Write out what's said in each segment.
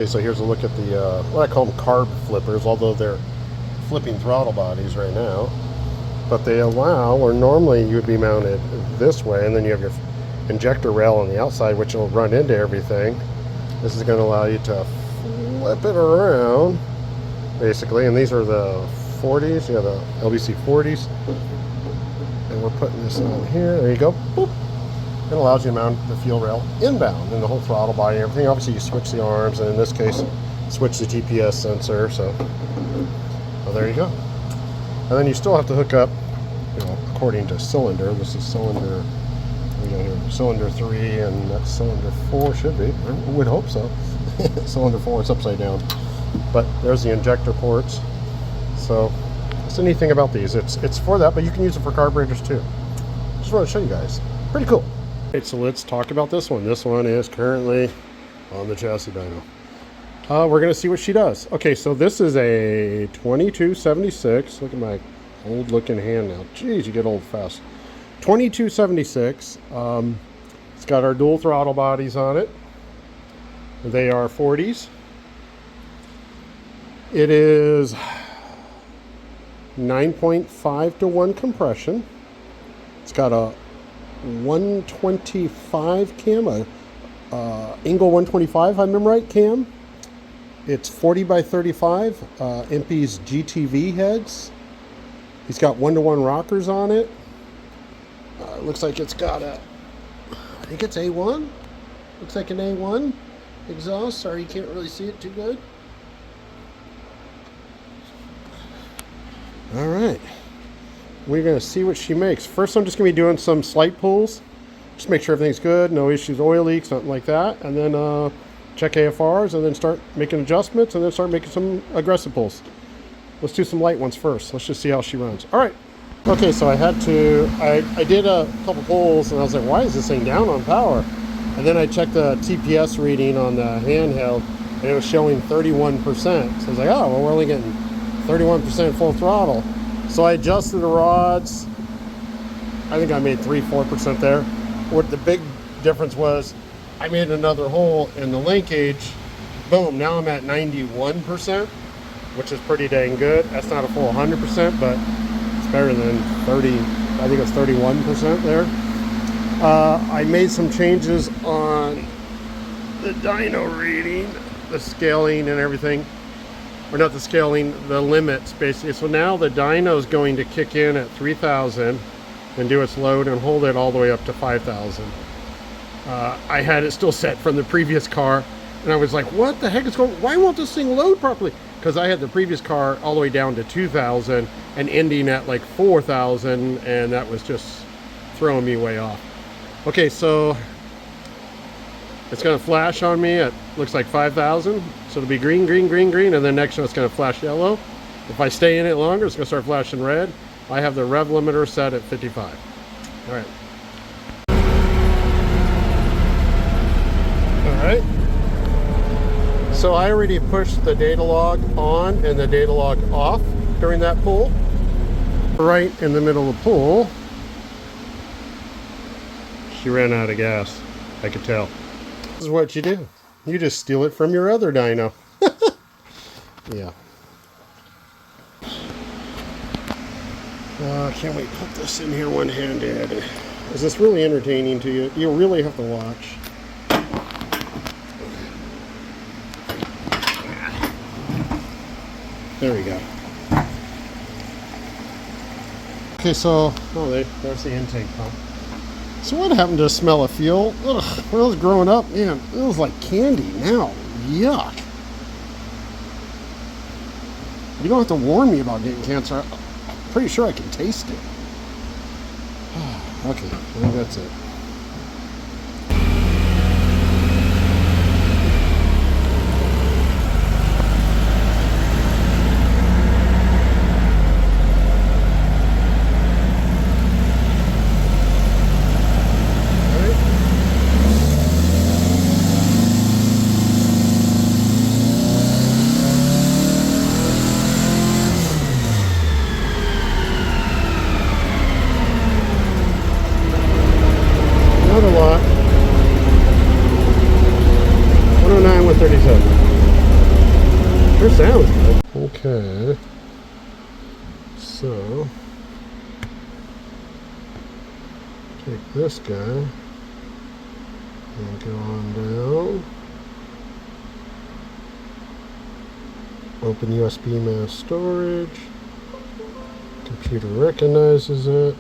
Okay, so here's a look at the, what I call them carb flippers, although they're flipping throttle bodies right now. But they allow, or normally you would be mounted this way, and then you have your injector rail on the outside, which will run into everything. This is going to allow you to flip it around, basically. And these are the 40s, yeah, the LBC 40s. And we're putting this on here. There you go. Boop. It allows you to mount the fuel rail inbound and the whole throttle body and everything. Obviously, you switch the arms, and in this case, switch the TPS sensor. So, well, there you go. And then you still have to hook up, you know, according to cylinder. This is cylinder, we got here, cylinder 3, and that's cylinder 4 should be. I would hope so. Cylinder 4 is upside down. But there's the injector ports. So that's the neat thing about these. It's for that, but you can use it for carburetors too. Just want to show you guys. Pretty cool. Alright, so let's talk about this one. This one is currently on the chassis dyno. We're going to see what she does. Okay, so this is a 2276. Look at my old looking hand now. Jeez, you get old fast. 2276. It's got our dual throttle bodies on it. They are 40s. It is 9.5 to 1 compression. It's got a 125 cam, Engel 125, if I remember right, cam. It's 40 by 35 Impy's GTV heads. He's got 1-to-1 rockers on it. Looks like it's got a, I think it's A1. Looks like an A1 exhaust. Sorry, you can't really see it too good. All right. We're going to see what she makes. First, I'm just going to be doing some slight pulls. Just make sure everything's good, no issues, oil leaks, nothing like that. And then check AFRs, and then start making adjustments, and then start making some aggressive pulls. Let's do some light ones first. Let's just see how she runs. All right. Okay, so I did a couple pulls, and I was like, why is this thing down on power? And then I checked the TPS reading on the handheld, and it was showing 31%. So I was like, oh, well, we're only getting 31% full throttle. So I adjusted the rods. I think I made 3-4% there. What the big difference was, I made another hole in the linkage. Boom, now I'm at 91%, which is pretty dang good. That's not a full 100%, but it's better than 30, I think it's 31% there. I made some changes on the dyno reading, the scaling and everything. Or not the scaling, the limits basically. So now the dyno is going to kick in at 3,000 and do its load and hold it all the way up to 5,000. I had it still set from the previous car, and I was like, what the heck is going on? Why won't this thing load properly? Because I had the previous car all the way down to 2,000 and ending at like 4,000, and that was just throwing me way off. Okay, so it's going to flash on me at, looks like 5,000. So it'll be green, green, green, green, and then next one it's going to flash yellow. If I stay in it longer, it's going to start flashing red. I have the rev limiter set at 55. All right. All right. So I already pushed the data log on and the data log off during that pull. Right in the middle of the pull, she ran out of gas. I could tell. This is what you do. You just steal it from your other dyno. Yeah. Can't we put this in here one-handed? Is this really entertaining to you? You really have to watch. There we go. Okay, so, oh, there's the intake pump. So what happened to the smell of fuel? Ugh, when I was growing up, man, it was like candy. Now, yuck. You don't have to warn me about getting cancer. I'm pretty sure I can taste it. Okay, I think that's it. It sounds good. Okay. So, take this guy and go on down. Open USB mass storage. Computer recognizes it.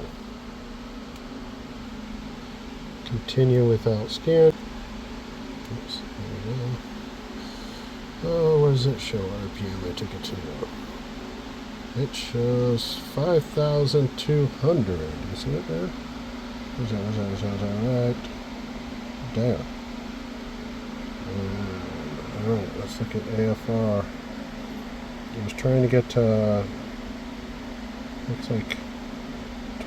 Continue without scan. Oops, there we go. Oh, what does it show? RPM, I took it to know. It shows 5,200. You see it there? Was that right? There. Alright, let's look at AFR. I was trying to get to, looks like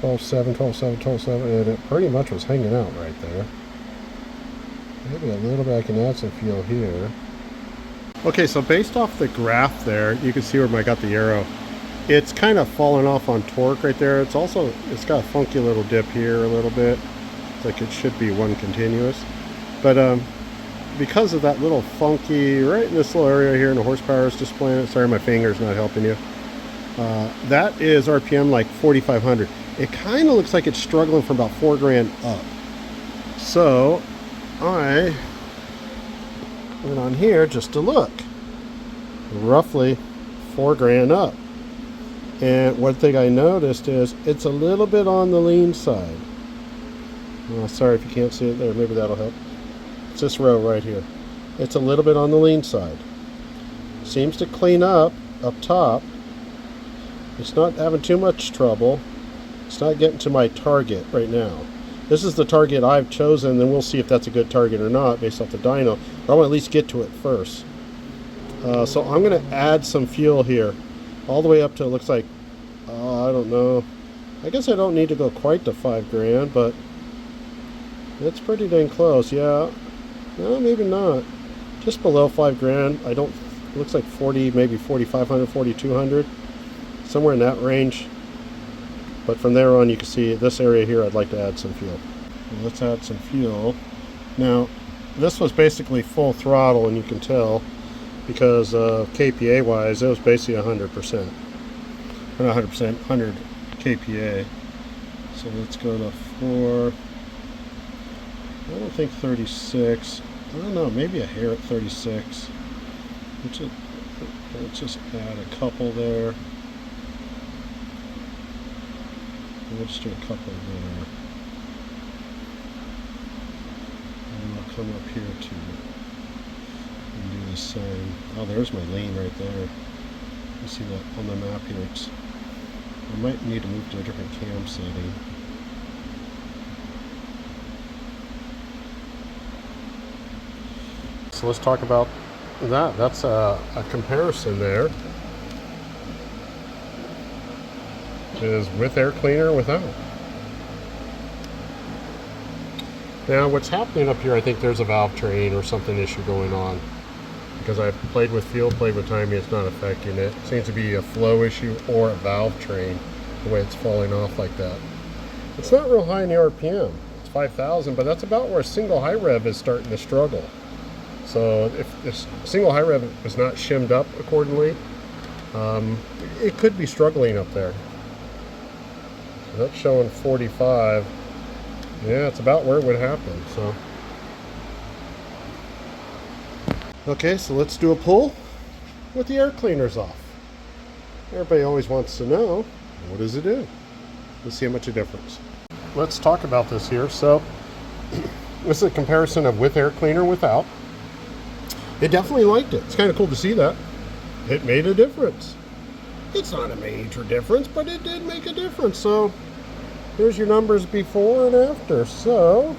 12.7, 12.7, 12.7, and it pretty much was hanging out right there. Maybe a little bit I can add some fuel here. Okay, so based off the graph there, you can see where I got the arrow. It's kind of falling off on torque right there. It's got a funky little dip here a little bit. It's like it should be one continuous. But because of that little funky, right in this little area here, and the horsepower is displaying it. Sorry, my finger's not helping you. That is RPM like 4,500. It kind of looks like it's struggling from about 4 grand up. So I went on here just to look. Roughly 4 grand up. And one thing I noticed is it's a little bit on the lean side. Oh, sorry if you can't see it there. Maybe that'll help. It's this row right here. It's a little bit on the lean side. Seems to clean up top. It's not having too much trouble. It's not getting to my target right now. This is the target I've chosen, and we'll see if that's a good target or not based off the dyno. But I want to at least get to it first. So I'm going to add some fuel here. All the way up to, it looks like, I don't know. I guess I don't need to go quite to 5 grand, but it's pretty dang close. Yeah. No, maybe not. Just below 5 grand. It looks like 40, maybe 4,500, 4,200. Somewhere in that range. But from there on, you can see this area here, I'd like to add some fuel. Let's add some fuel. Now, this was basically full throttle, and you can tell because KPA wise, it was basically 100%. Or not 100%, 100 KPA. So let's go to 4. I don't think 36. I don't know, maybe a hair at 36. Let's just add a couple there. We'll just do a couple there. And I'll come up here too and do the same. Oh, there's my lean right there. You see that on the map here. I might need to move to a different cam setting. So let's talk about that. That's a comparison there. Is with air cleaner or without. Now what's happening up here, I think there's a valve train or something issue going on, because I've played with fuel, played with timing, it's not affecting it. It seems to be a flow issue or a valve train, the way it's falling off like that. It's not real high in the RPM. It's 5,000, but that's about where a single high rev is starting to struggle. So if this single high rev is not shimmed up accordingly, it could be struggling up there. That's showing 45. Yeah, it's about where it would happen. So, okay, so let's do a pull with the air cleaners off. Everybody always wants to know, what does it do? Let's see how much a difference. Let's talk about this here. So, this is a comparison of with air cleaner, without. It definitely liked it. It's kind of cool to see that. It made a difference. It's not a major difference, but it did make a difference. So here's your numbers before and after. So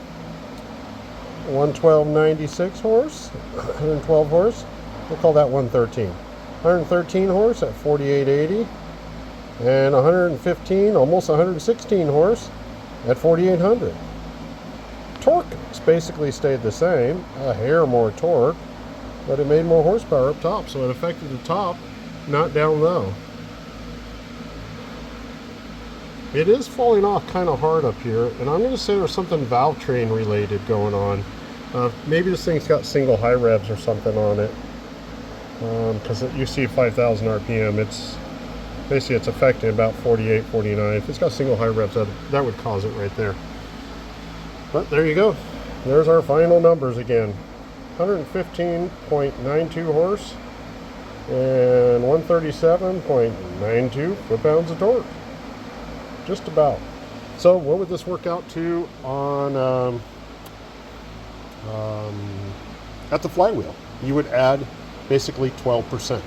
112.96 horse, 112 horse. We'll call that 113. 113 horse at 48.80, and 115, almost 116 horse at 4,800. Torque has basically stayed the same, a hair more torque, but it made more horsepower up top, so it affected the top, not down low. It is falling off kind of hard up here, and I'm going to say there's something valve train related going on. Maybe this thing's got single high revs or something on it. because you see 5,000 RPM. It's basically it's affecting about 48, 49. If it's got single high revs, that would cause it right there. But there you go. There's our final numbers again. 115.92 horse and 137.92 foot-pounds of torque. Just about. So what would this work out to on at the flywheel? You would add basically 12%.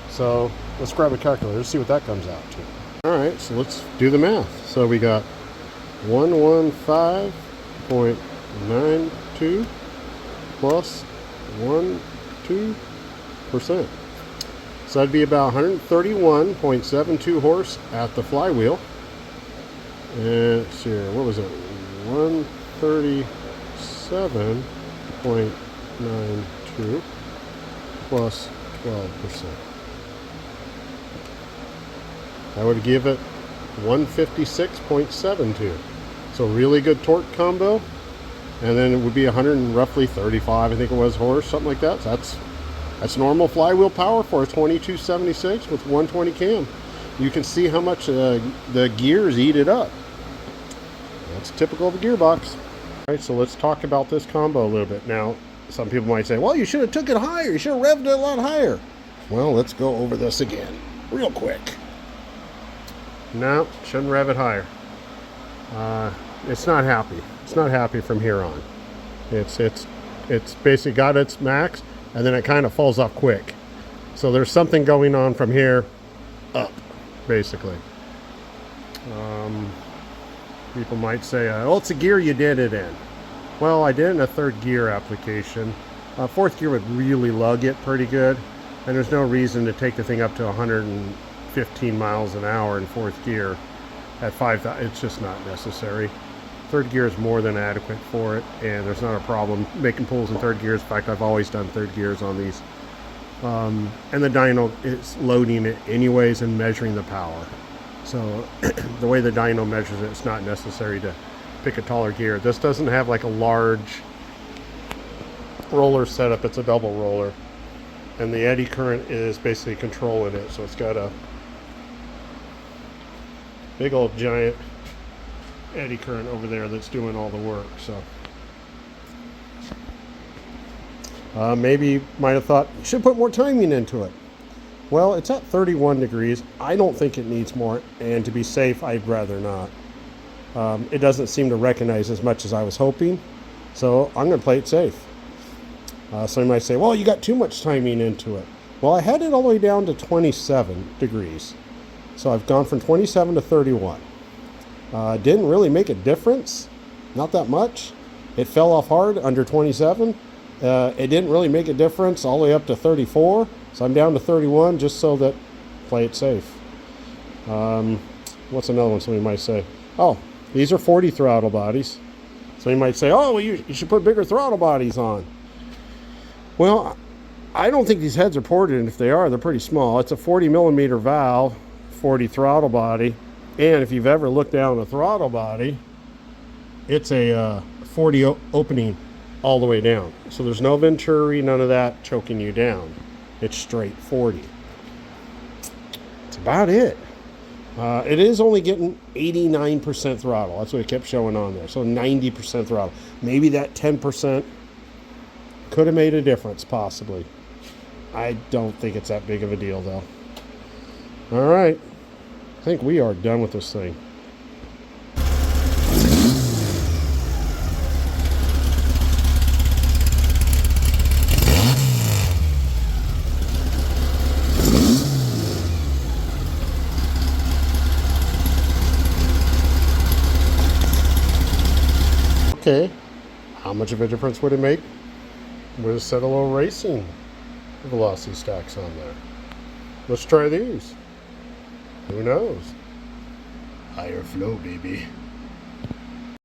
So let's grab a calculator, see what that comes out to. All right, so let's do the math. So we got 115.92 plus 12%. So that'd be about 131.72 horse at the flywheel. And let's see here, what was it? 137.92 plus 12%. That would give it 156.72. So really good torque combo. And then it would be 100 and roughly 35, I think it was, horse, something like that. So that's normal flywheel power for a 2276 with 120 cam. You can see how much the gears eat it up. That's typical of a gearbox. All right, so let's talk about this combo a little bit. Now, some people might say, well, you should have took it higher. You should have revved it a lot higher. Well, let's go over this again real quick. No, shouldn't rev it higher. It's not happy. It's not happy from here on. It's basically got its max, and then it kind of falls off quick. So there's something going on from here up, basically. People might say, oh, it's a gear you did it in. Well, I did it in a third gear application. Fourth gear would really lug it pretty good, and there's no reason to take the thing up to 115 miles an hour in fourth gear at 5,000. It's just not necessary. Third gear is more than adequate for it, and there's not a problem making pulls in third gears. In fact, I've always done third gears on these. And the dyno is loading it anyways and measuring the power. So the way the dyno measures it, it's not necessary to pick a taller gear. This doesn't have like a large roller setup. It's a double roller, and the eddy current is basically controlling it. So it's got a big old giant eddy current over there that's doing all the work. So maybe you might have thought you should put more timing into it. Well, it's at 31 degrees. I don't think it needs more, and to be safe, I'd rather not. It doesn't seem to recognize as much as I was hoping, so I'm going to play it safe. So you might say, well, you got too much timing into it. Well, I had it all the way down to 27 degrees. So I've gone from 27 to 31. Didn't really make a difference, not that much. It fell off hard under 27. It didn't really make a difference all the way up to 34. So I'm down to 31 just so that play it safe. What's another one somebody might say? Oh, these are 40 throttle bodies. So you might say, oh, well, you should put bigger throttle bodies on. Well, I don't think these heads are ported, and if they are, they're pretty small. It's a 40 millimeter valve, 40 throttle body. And if you've ever looked down a throttle body, it's a 40 opening all the way down. So there's no venturi, none of that choking you down. It's straight 40. That's about it. It is only getting 89% throttle. That's what it kept showing on there. So 90% throttle. Maybe that 10% could have made a difference, possibly. I don't think it's that big of a deal, though. All right. I think we are done with this thing. Okay, how much of a difference would it make with a set of low racing velocity stacks on there? Let's try these. Who knows? Higher flow, baby.